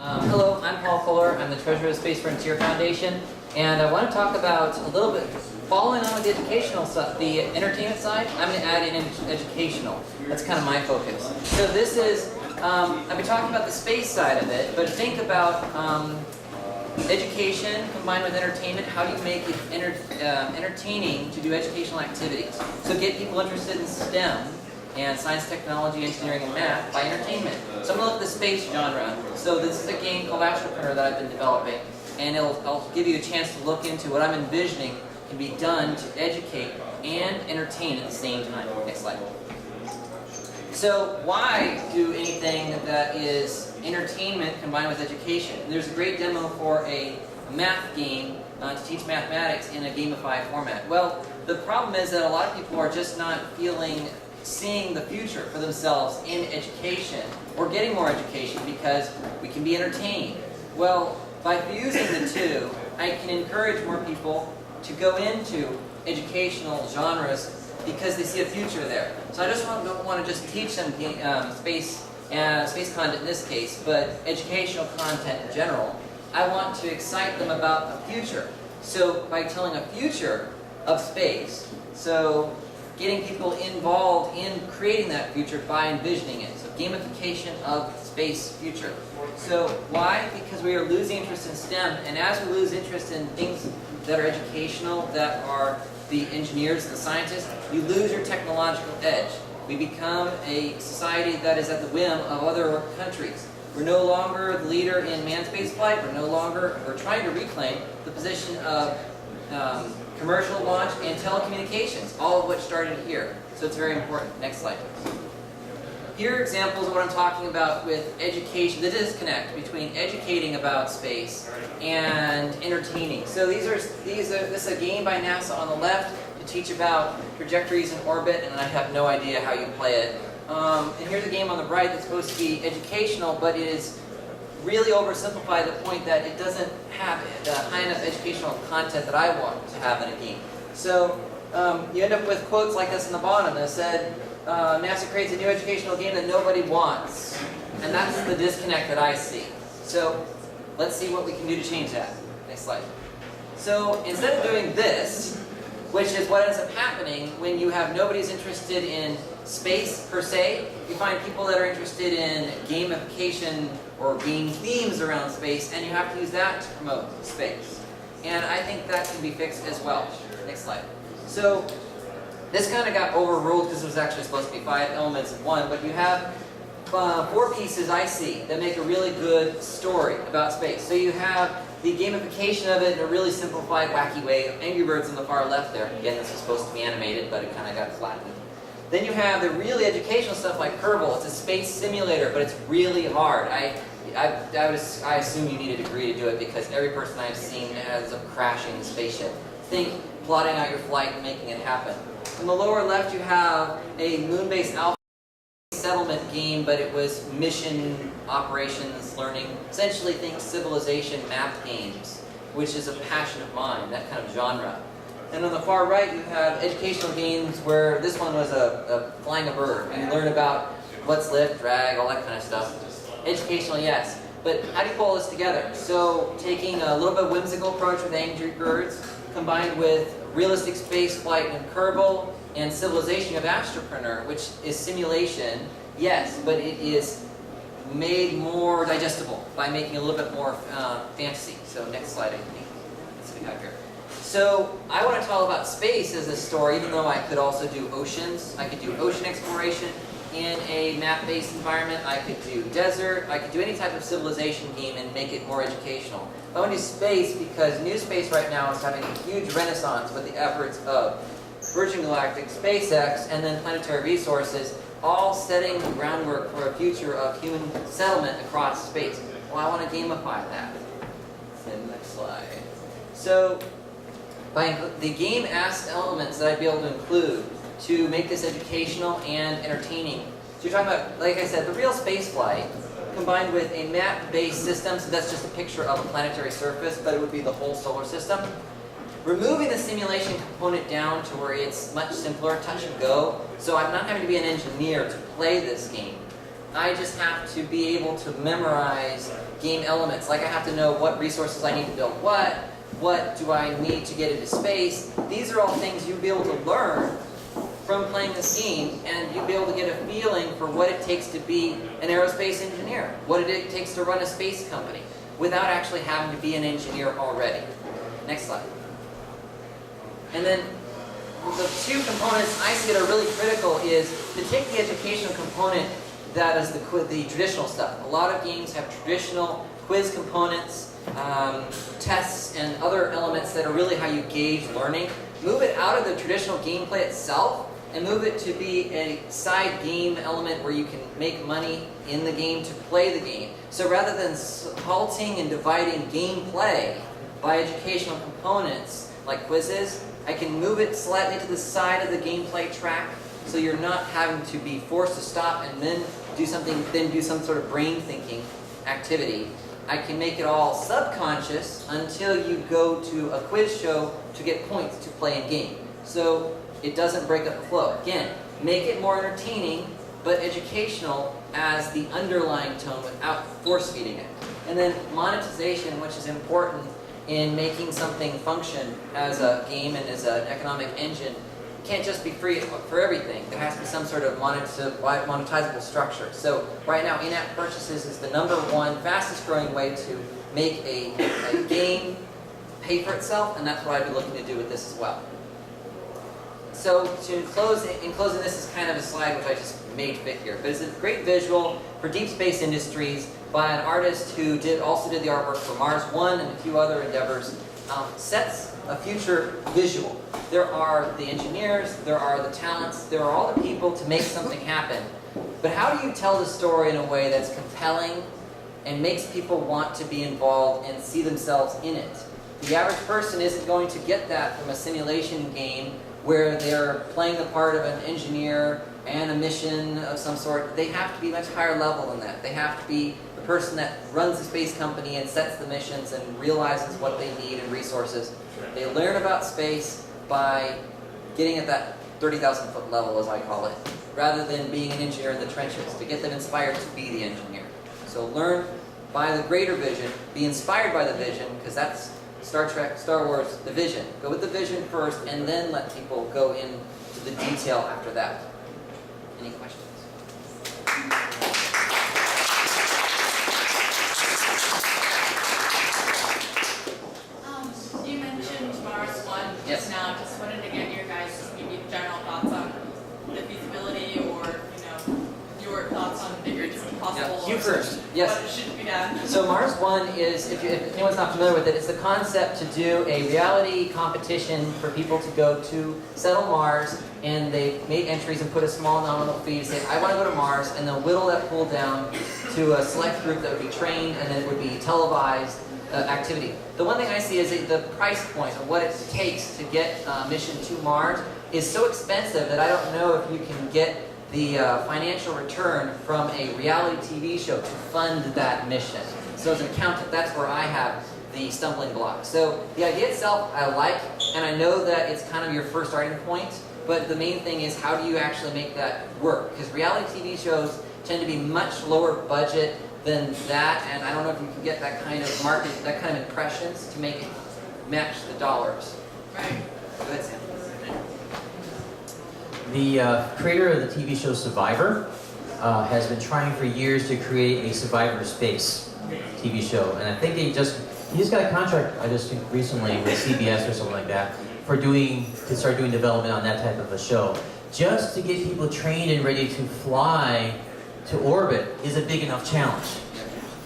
Hello, I'm Paul Fuller. I'm the Treasurer of the Space Frontier Foundation, and I want to talk about a little bit, following on with the educational stuff, the entertainment side. I'm going to add in educational. That's kind of my focus. So this is, I've been talking about the space side of it, but think about education combined with entertainment. How do you make it entertaining to do educational activities? So get people interested in STEM and science, technology, engineering, and math by entertainment. So I'm going to look at the space genre. So this is a game called Astropreneur that I've been developing, and I'll give you a chance to look into what I'm envisioning can be done to educate and entertain at the same time. Next slide. So why do anything that is entertainment combined with education? There's a great demo for a math game to teach mathematics in a gamified format. Well, the problem is that a lot of people are just not seeing the future for themselves in education or getting more education because we can be entertained. Well, by fusing the two, I can encourage more people to go into educational genres because they see a future there. So I just don't want to just teach them space content in this case, but educational content in general. I want to excite them about the future. So by telling a future of space, so getting people involved in creating that future by envisioning it. So gamification of space future. So why? Because we are losing interest in STEM, and as we lose interest in things that are educational, that are the engineers and the scientists, you lose your technological edge. We become a society that is at the whim of other countries. We're no longer the leader in manned space flight. We're trying to reclaim the position of commercial launch and telecommunications, all of which started here. So it's very important. Next slide. Here are examples of what I'm talking about with education, the disconnect between educating about space and entertaining. So this is a game by NASA on the left to teach about trajectories in orbit, and I have no idea how you play it. And here's a game on the right that's supposed to be educational, but it is really oversimplified to the point that it doesn't have the high enough educational content that I want to have in a game. So you end up with quotes like this in the bottom that said, NASA creates a new educational game that nobody wants. And that's the disconnect that I see. So let's see what we can do to change that. Next slide. So instead of doing this, which is what ends up happening when you have nobody's interested in space per se, you find people that are interested in gamification or game themes around space, and you have to use that to promote space. And I think that can be fixed as well. Next slide. So this kind of got overruled because it was actually supposed to be 5 elements in one, but you have 4 pieces I see that make a really good story about space. So you have the gamification of it in a really simplified, wacky way. Angry Birds on the far left there. Again, this was supposed to be animated, but it kind of got flattened. Then you have the really educational stuff like Kerbal. It's a space simulator, but it's really hard. I assume you need a degree to do it because every person I've seen ends up crashing the spaceship. Think plotting out your flight and making it happen. In the lower left, you have a moon-based alpha settlement game, but it was mission operations learning. Essentially think civilization math games, which is a passion of mine, that kind of genre. And on the far right, you have educational games where this one was flying a bird. And you learn about what's lift, drag, all that kind of stuff. Educational, yes. But how do you pull this together? So taking a little bit whimsical approach with Angry Birds, combined with realistic space flight and Kerbal, and civilization of Astropreneur, which is simulation, yes, but it is made more digestible by making a little bit more fantasy. So next slide, I think. Let's see what we have here. So I want to tell about space as a story, even though I could also do oceans. I could do ocean exploration in a map-based environment. I could do desert. I could do any type of civilization game and make it more educational. I want to do space because new space right now is having a huge renaissance with the efforts of Virgin Galactic, SpaceX, and then Planetary Resources, all setting the groundwork for a future of human settlement across space. Well, I want to gamify that. Next slide. So the game asked elements that I'd be able to include to make this educational and entertaining. So you're talking about, like I said, the real space flight combined with a map-based system, so that's just a picture of a planetary surface, but it would be the whole solar system. Removing the simulation component down to where it's much simpler, touch and go, so I'm not having to be an engineer to play this game. I just have to be able to memorize game elements. Like I have to know what resources I need to build what do I need to get into space. These are all things you'll be able to learn from playing this game, and you'll be able to get a feeling for what it takes to be an aerospace engineer, what it takes to run a space company, without actually having to be an engineer already. Next slide. And then the two components I see that are really critical is to take the educational component that is the traditional stuff. A lot of games have traditional quiz components, tests, and other elements that are really how you gauge learning. Move it out of the traditional gameplay itself and move it to be a side game element where you can make money in the game to play the game. So rather than halting and dividing gameplay by educational components like quizzes, I can move it slightly to the side of the gameplay track, so you're not having to be forced to stop and then do something, then do some sort of brain thinking activity. I can make it all subconscious until you go to a quiz show to get points to play a game. So it doesn't break up the flow. Again, make it more entertaining but educational as the underlying tone without force feeding it. And then monetization, which is important in making something function as a game and as an economic engine, can't just be free for everything. There has to be some sort of monetizable structure. So right now, in-app purchases is the #1 fastest growing way to make a game pay for itself, and that's what I'd be looking to do with this as well. So in closing, this is kind of a slide which I just made fit here, but it's a great visual for deep space industries by an artist who also did the artwork for Mars One and a few other endeavors. Sets a future visual. There are the engineers, there are the talents, there are all the people to make something happen. But how do you tell the story in a way that's compelling and makes people want to be involved and see themselves in it? The average person isn't going to get that from a simulation game where they're playing the part of an engineer and a mission of some sort. They have to be much higher level than that. They have to be the person that runs the space company and sets the missions and realizes what they need and resources. They learn about space by getting at that 30,000 foot level, as I call it, rather than being an engineer in the trenches, to get them inspired to be the engineer. So learn by the greater vision, be inspired by the vision, because that's Star Trek, Star Wars, the vision. Go with the vision first, and then let people go into the detail after that. Any questions? You mentioned Mars One just now. Just wanted to get your guys' maybe general thoughts on the feasibility, or your thoughts on if it's possible. Yeah. You first. Yes. What should be done. So Mars One is, if anyone's not familiar with it, it's the concept to do a reality competition for people to go to settle Mars, and they make entries and put a small nominal fee to say, I want to go to Mars, and they'll whittle that pool down to a select group that would be trained, and then it would be televised activity. The one thing I see is the price point of what it takes to get a mission to Mars is so expensive that I don't know if you can get the financial return from a reality TV show to fund that mission. So as an accountant, that's where I have the stumbling block. So the idea itself I like, and I know that it's kind of your first starting point, but the main thing is how do you actually make that work? Because reality TV shows tend to be much lower budget than that, and I don't know if you can get that kind of market, that kind of impressions to make it match the dollars. Right. Go ahead, Sam. The creator of the TV show Survivor has been trying for years to create a Survivor Space TV show, and I think he just got a contract, I just think recently with CBS or something like that, to start doing development on that type of a show. Just to get people trained and ready to fly to orbit is a big enough challenge.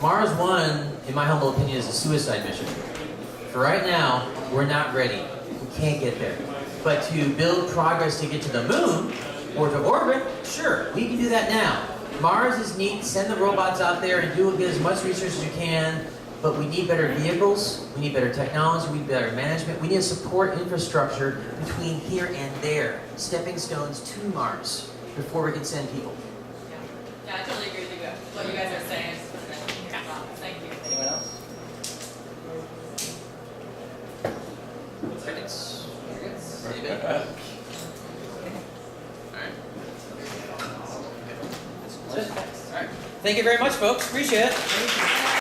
Mars One, in my humble opinion, is a suicide mission. For right now, we're not ready. We can't get there. But to build progress to get to the moon, or to orbit, sure, we can do that now. Mars is neat, send the robots out there and get as much research as you can, but we need better vehicles, we need better technology, we need better management, we need a support infrastructure between here and there, stepping stones to Mars, before we can send people. Yeah, I totally agree with you guys. What you guys are saying is thank you. Anyone else? Crickets. Anybody? Alright. Alright. Thank you very much, folks. Appreciate it. Thank you.